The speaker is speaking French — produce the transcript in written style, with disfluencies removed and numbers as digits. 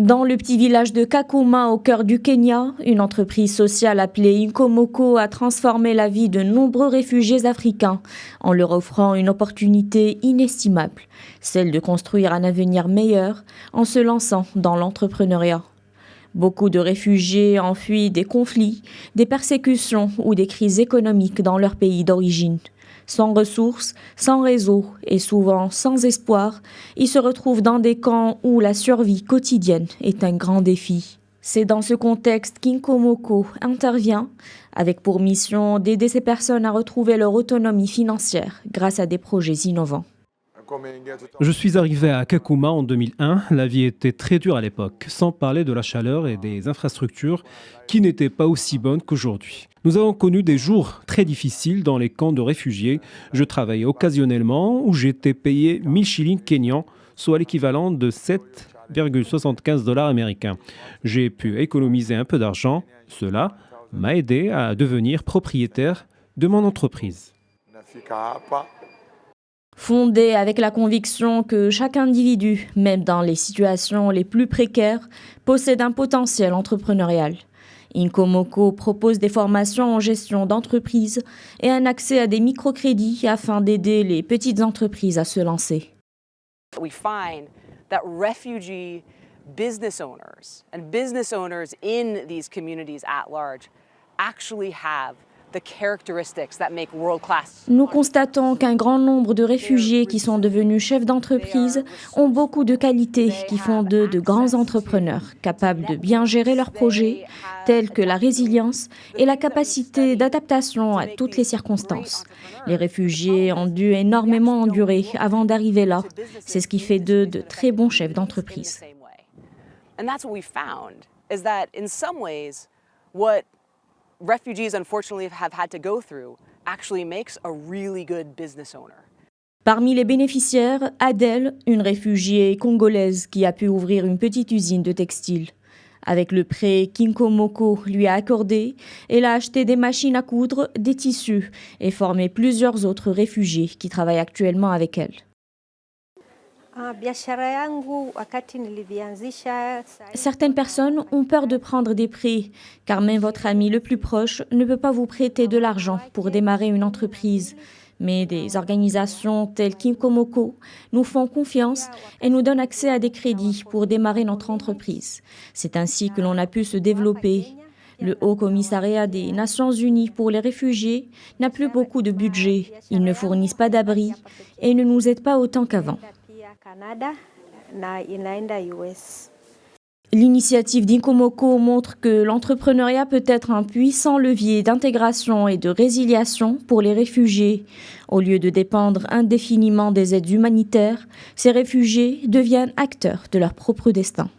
Dans le petit village de Kakuma, au cœur du Kenya, une entreprise sociale appelée Inkomoko a transformé la vie de nombreux réfugiés africains en leur offrant une opportunité inestimable, celle de construire un avenir meilleur en se lançant dans l'entrepreneuriat. Beaucoup de réfugiés enfuient des conflits, des persécutions ou des crises économiques dans leur pays d'origine. Sans ressources, sans réseau et souvent sans espoir, ils se retrouvent dans des camps où la survie quotidienne est un grand défi. C'est dans ce contexte qu'Inkomoko intervient, avec pour mission d'aider ces personnes à retrouver leur autonomie financière grâce à des projets innovants. Je suis arrivé à Kakuma en 2001. La vie était très dure à l'époque, sans parler de la chaleur et des infrastructures qui n'étaient pas aussi bonnes qu'aujourd'hui. Nous avons connu des jours très difficiles dans les camps de réfugiés. Je travaillais occasionnellement où j'étais payé 1000 shillings kenyans, soit l'équivalent de 7,75 $ américains. J'ai pu économiser un peu d'argent. Cela m'a aidé à devenir propriétaire de mon entreprise. Fondée avec la conviction que chaque individu, même dans les situations les plus précaires, possède un potentiel entrepreneurial. Inkomoko propose des formations en gestion d'entreprise et un accès à des microcrédits afin d'aider les petites entreprises à se lancer. We find that refugee business owners and business owners in these communities at large actually have the characteristics that make world-class. Nous constatons qu'un grand nombre de réfugiés qui sont devenus chefs d'entreprise ont beaucoup de qualités qui font d'eux de grands entrepreneurs, capables de bien gérer leurs projets, tels que la résilience et la capacité d'adaptation à toutes les circonstances. Les réfugiés ont dû énormément endurer avant d'arriver là. C'est ce qui fait d'eux de très bons chefs d'entreprise. And that's what we found, is that in some ways, what refugees unfortunately have had to go through actually makes a really good business owner. Parmi les bénéficiaires, Adèle, une réfugiée congolaise qui a pu ouvrir une petite usine de textile. Avec le prêt qu'Inkomoko lui a accordé, elle a acheté des machines à coudre, des tissus et formé plusieurs autres réfugiés qui travaillent actuellement avec elle. Certaines personnes ont peur de prendre des prêts, car même votre ami le plus proche ne peut pas vous prêter de l'argent pour démarrer une entreprise. Mais des organisations telles qu'Inkomoko nous font confiance et nous donnent accès à des crédits pour démarrer notre entreprise. C'est ainsi que l'on a pu se développer. Le Haut Commissariat des Nations Unies pour les réfugiés n'a plus beaucoup de budget. Ils ne fournissent pas d'abri et ne nous aident pas autant qu'avant. L'initiative d'Inkomoko montre que l'entrepreneuriat peut être un puissant levier d'intégration et de résiliation pour les réfugiés. Au lieu de dépendre indéfiniment des aides humanitaires, ces réfugiés deviennent acteurs de leur propre destin.